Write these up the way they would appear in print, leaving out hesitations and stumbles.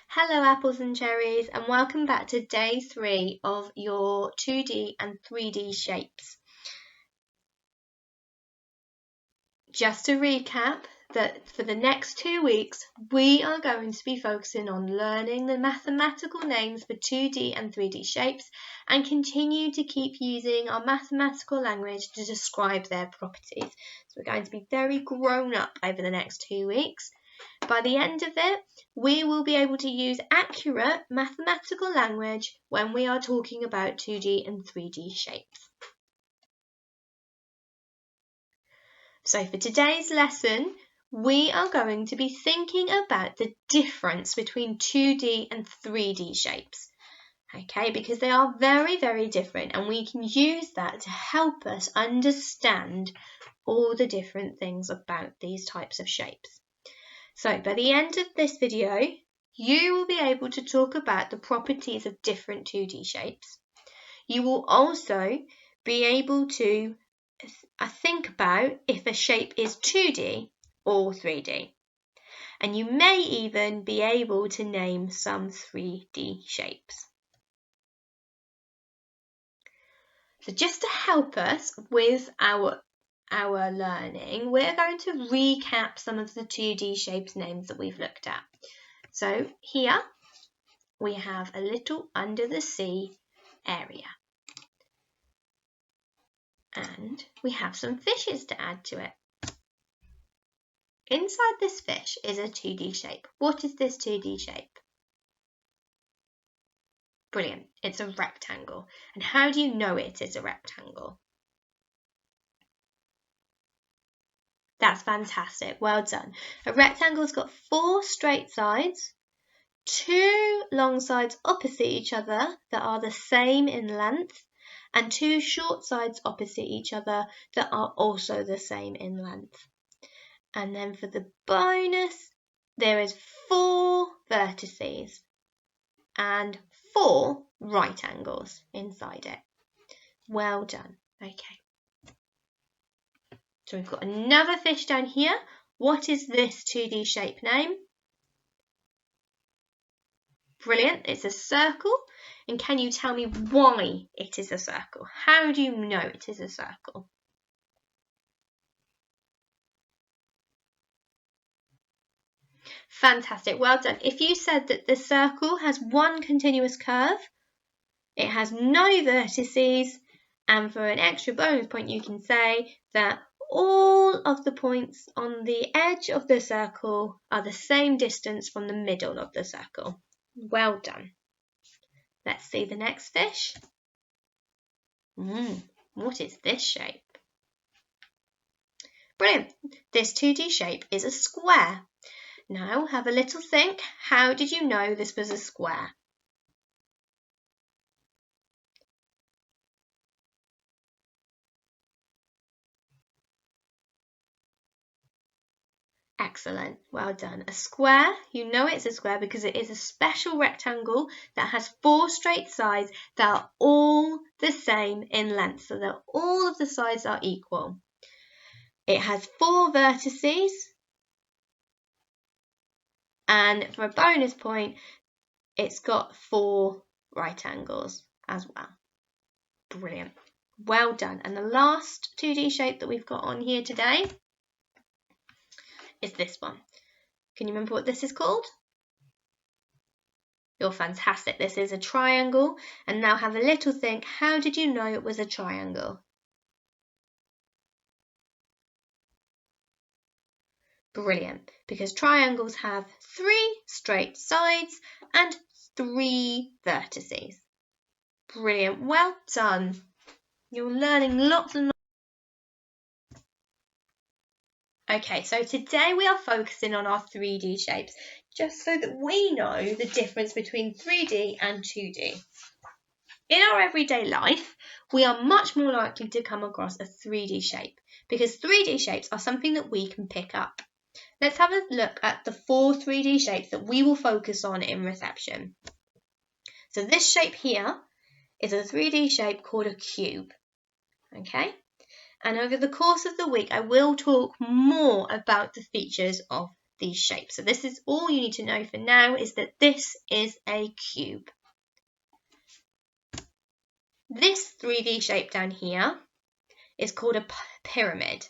Hello apples and cherries, and welcome back to day 3 of your 2D and 3D shapes. Just to recap, that for the next 2 weeks we are going to be focusing on learning the mathematical names for 2D and 3D shapes and continue to keep using our mathematical language to describe their properties. So we're going to be very grown up over the next 2 weeks. By the end of it, we will be able to use accurate mathematical language when we are talking about 2D and 3D shapes. So for today's lesson, we are going to be thinking about the difference between 2D and 3D shapes. Okay, because they are very, very different, and we can use that to help us understand all the different things about these types of shapes. So by the end of this video, you will be able to talk about the properties of different 2D shapes. You will also be able to think about if a shape is 2D or 3D. And you may even be able to name some 3D shapes. So just to help us with our learning, we're going to recap some of the 2D shapes names that we've looked at. So here we have a little under the sea area. And we have some fishes to add to it. Inside this fish is a 2D shape. What is this 2D shape? Brilliant, it's a rectangle. And how do you know it is a rectangle? That's fantastic, well done. A rectangle's got 4 straight sides, 2 long sides opposite each other that are the same in length, and 2 short sides opposite each other that are also the same in length. And then for the bonus, there is 4 vertices and 4 right angles inside it. Well done. Okay. So we've got another fish down here. What is this 2D shape name? Brilliant, it's a circle. And can you tell me why it is a circle? How do you know it is a circle? Fantastic, well done. If you said that the circle has one continuous curve, it has no vertices, and for an extra bonus point you can say that all of the points on the edge of the circle are the same distance from the middle of the circle. Well done. Let's see the next fish. What is this shape? Brilliant. This 2D shape is a square. Now have a little think. How did you know this was a square? Excellent, well done. A square, you know it's a square because it is a special rectangle that has 4 straight sides that are all the same in length, so that all of the sides are equal. It has 4 vertices, and for a bonus point, it's got 4 right angles as well. Brilliant, well done. And the last 2D shape that we've got on here today is this one. Can you remember what this is called? You're fantastic. This is a triangle. And now have a little think. How did you know it was a triangle? Brilliant. Because triangles have 3 straight sides and 3 vertices. Brilliant. Well done. You're learning lots and lots. Okay, so today we are focusing on our 3D shapes, just so that we know the difference between 3D and 2D. In our everyday life, we are much more likely to come across a 3D shape, because 3D shapes are something that we can pick up. Let's have a look at the 4 3D shapes that we will focus on in reception. So this shape here is a 3D shape called a cube. Okay? And over the course of the week, I will talk more about the features of these shapes. So this is all you need to know for now, is that this is a cube. This 3D shape down here is called a pyramid.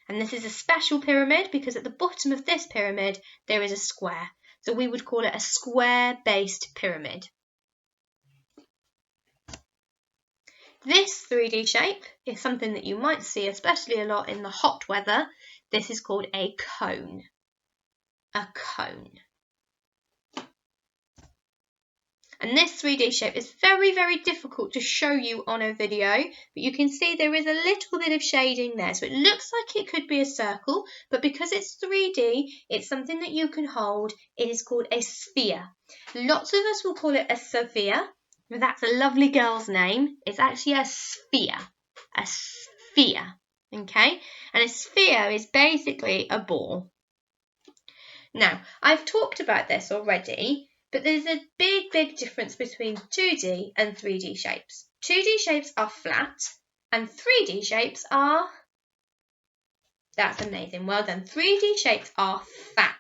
And this is a special pyramid because at the bottom of this pyramid there is a square. So we would call it a square-based pyramid. This 3D shape is something that you might see especially a lot in the hot weather. This is called a cone. A cone. And this 3D shape is very, very difficult to show you on a video, but you can see there is a little bit of shading there. So it looks like it could be a circle, but because it's 3D, it's something that you can hold. It is called a sphere. Lots of us will call it a sphere. That's a lovely girl's name. It's actually a sphere. A sphere. Okay? And a sphere is basically a ball. Now, I've talked about this already, but there's a big, big difference between 2D and 3D shapes. 2D shapes are flat and 3D shapes are... That's amazing. Well done. 3D shapes are fat.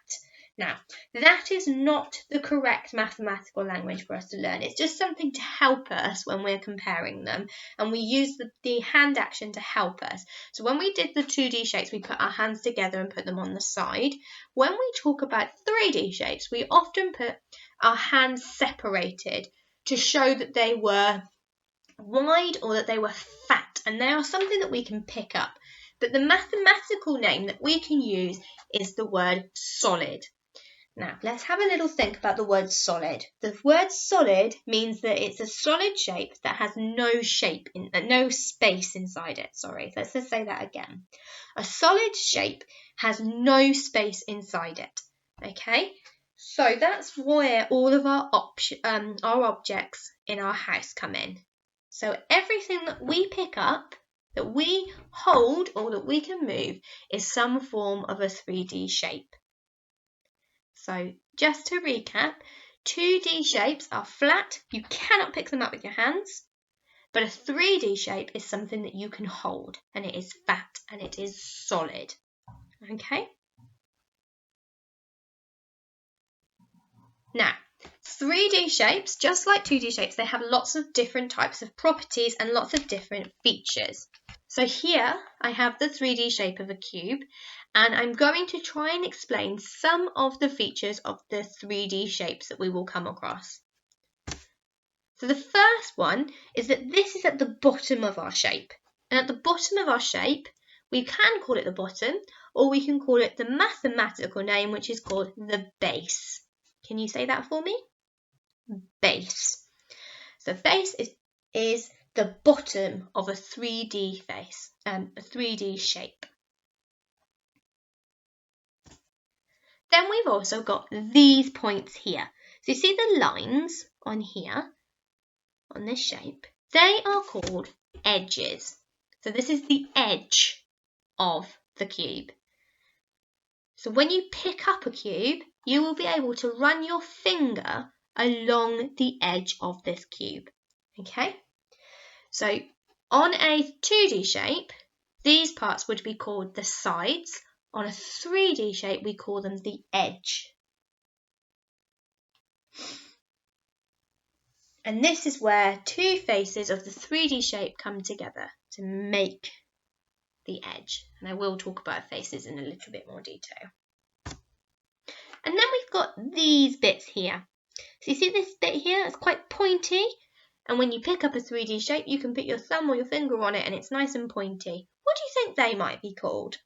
Now, that is not the correct mathematical language for us to learn. It's just something to help us when we're comparing them. And we use the hand action to help us. So when we did the 2D shapes, we put our hands together and put them on the side. When we talk about 3D shapes, we often put our hands separated to show that they were wide or that they were fat. And they are something that we can pick up. But the mathematical name that we can use is the word solid. Now, let's have a little think about the word solid. The word solid means that it's a solid shape that has no space inside it. Sorry, let's just say that again. A solid shape has no space inside it. Okay, so that's where all of our objects in our house come in. So everything that we pick up, that we hold, or that we can move is some form of a 3D shape. So just to recap, 2D shapes are flat, you cannot pick them up with your hands, but a 3D shape is something that you can hold, and it is fat and it is solid. Okay? Now, 3D shapes, just like 2D shapes, they have lots of different types of properties and lots of different features. So here I have the 3D shape of a cube, and I'm going to try and explain some of the features of the 3D shapes that we will come across. So the first one is that this is at the bottom of our shape. And at the bottom of our shape, we can call it the bottom, or we can call it the mathematical name, which is called the base. Can you say that for me? Base. So base is the bottom of a 3D face, a 3D shape. Then we've also got these points here. So you see the lines on here, on this shape, they are called edges. So this is the edge of the cube. So when you pick up a cube, you will be able to run your finger along the edge of this cube. Okay? So on a 2D shape, these parts would be called the sides. On a 3D shape, we call them the edge. And this is where two faces of the 3D shape come together to make the edge. And I will talk about faces in a little bit more detail. And then we've got these bits here. So you see this bit here? It's quite pointy. And when you pick up a 3D shape, you can put your thumb or your finger on it and it's nice and pointy. What do you think they might be called?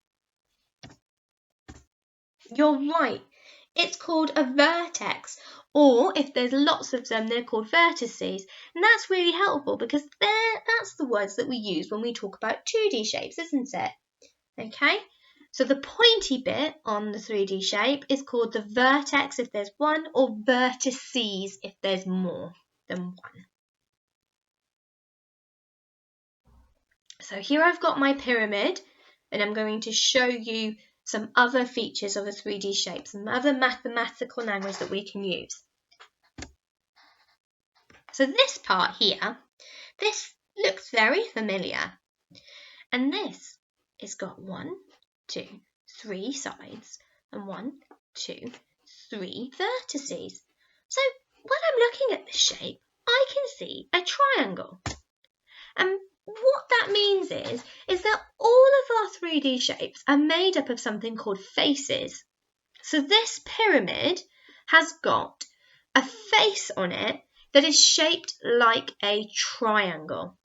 You're right. It's called a vertex. Or if there's lots of them, they're called vertices. And that's really helpful because that's the words that we use when we talk about 2D shapes, isn't it? Okay? So the pointy bit on the 3D shape is called the vertex if there's one, or vertices if there's more than one. So here I've got my pyramid, and I'm going to show you some other features of a 3D shape, some other mathematical language that we can use. So this part here, this looks very familiar. And this has got 1, 2, 3 sides, and 1, 2, 3 vertices. So when I'm looking at the shape, I can see a triangle. And what that means is that all of our 3D shapes are made up of something called faces. So this pyramid has got a face on it that is shaped like a triangle.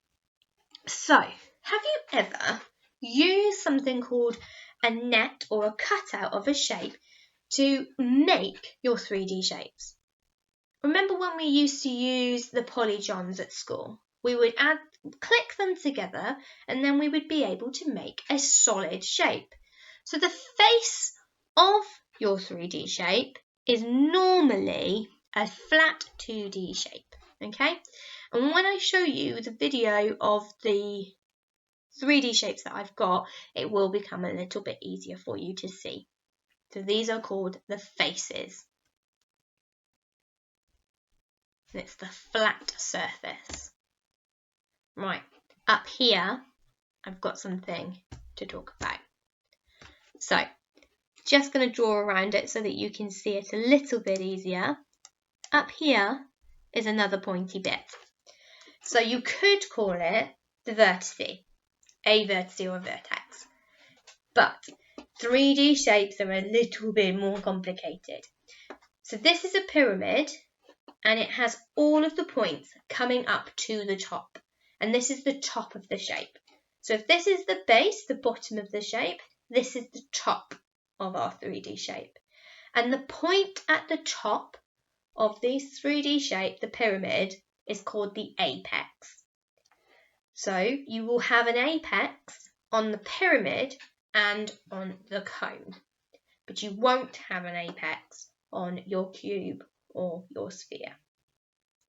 So, have you ever used something called a net or a cutout of a shape to make your 3D shapes? Remember when we used to use the polygons at school? We would click them together and then we would be able to make a solid shape. So the face of your 3D shape is normally a flat 2D shape, okay? And when I show you the video of the 3D shapes that I've got, it will become a little bit easier for you to see. So these are called the faces. And it's the flat surface. Right, up here, I've got something to talk about. So, just going to draw around it so that you can see it a little bit easier. Up here is another pointy bit. So you could call it the vertice, a vertice or a vertex. But 3D shapes are a little bit more complicated. So this is a pyramid and it has all of the points coming up to the top. And this is the top of the shape. So if this is the base, the bottom of the shape, this is the top of our 3D shape. And the point at the top of this 3D shape, the pyramid, is called the apex. So you will have an apex on the pyramid and on the cone, but you won't have an apex on your cube or your sphere.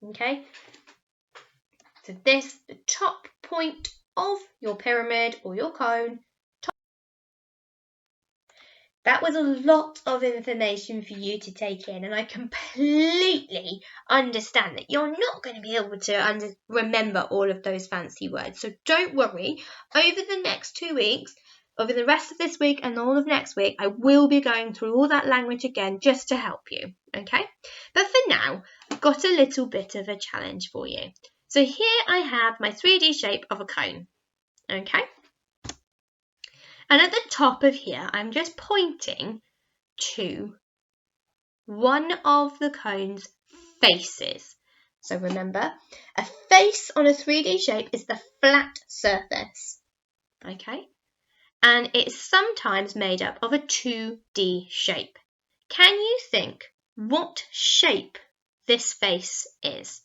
Okay? So this, the top point of your pyramid or your cone. That was a lot of information for you to take in, and I completely understand that you're not going to be able to remember all of those fancy words. So don't worry, over the next 2 weeks, over the rest of this week and all of next week, I will be going through all that language again just to help you, okay? But for now, I've got a little bit of a challenge for you. So here I have my 3D shape of a cone, okay? And at the top of here, I'm just pointing to one of the cone's faces. So remember, a face on a 3D shape is the flat surface, okay? And it's sometimes made up of a 2D shape. Can you think what shape this face is?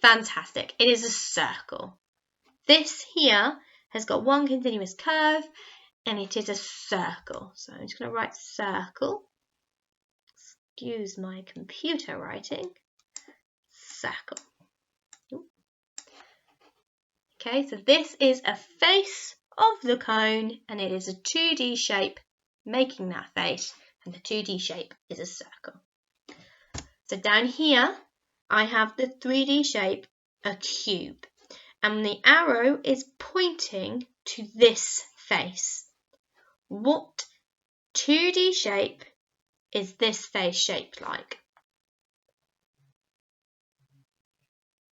Fantastic, it is a circle. This here has got one continuous curve and it is a circle. So I'm just going to write circle. Excuse my computer writing. Circle. Okay, so this is a face of the cone and it is a 2D shape making that face, and the 2D shape is a circle. So down here I have the 3D shape, a cube, and the arrow is pointing to this face. What 2D shape is this face shaped like?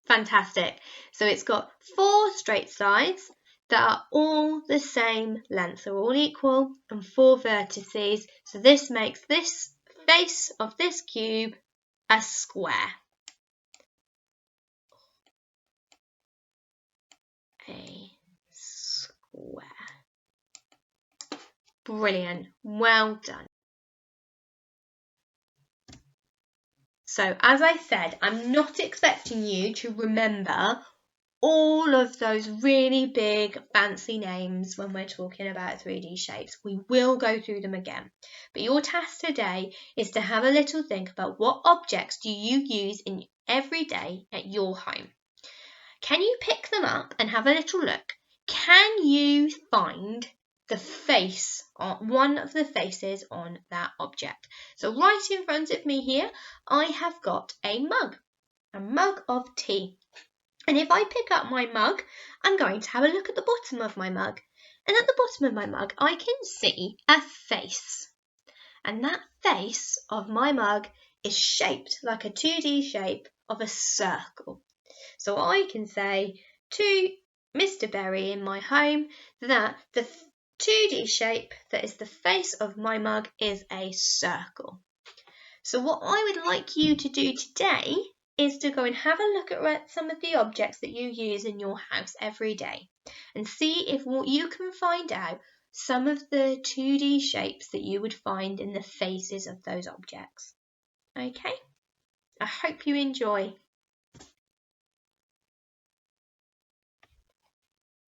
Fantastic. So it's got 4 straight sides that are all the same length, so all equal, and 4 vertices. So this makes this face of this cube a square. A square. Brilliant. Well done. So as I said, I'm not expecting you to remember all of those really big fancy names when we're talking about 3D shapes. We will go through them again. But your task today is to have a little think about what objects do you use in every day at your home. Can you pick them up and have a little look? Can you find the face, one of the faces on that object? So right in front of me here, I have got a mug of tea. And if I pick up my mug, I'm going to have a look at the bottom of my mug. And at the bottom of my mug, I can see a face. And that face of my mug is shaped like a 2D shape of a circle. So I can say to Mr. Berry in my home that the 2D shape that is the face of my mug is a circle. So what I would like you to do today is to go and have a look at some of the objects that you use in your house every day and see if you can find out some of the 2D shapes that you would find in the faces of those objects. Okay? I hope you enjoy.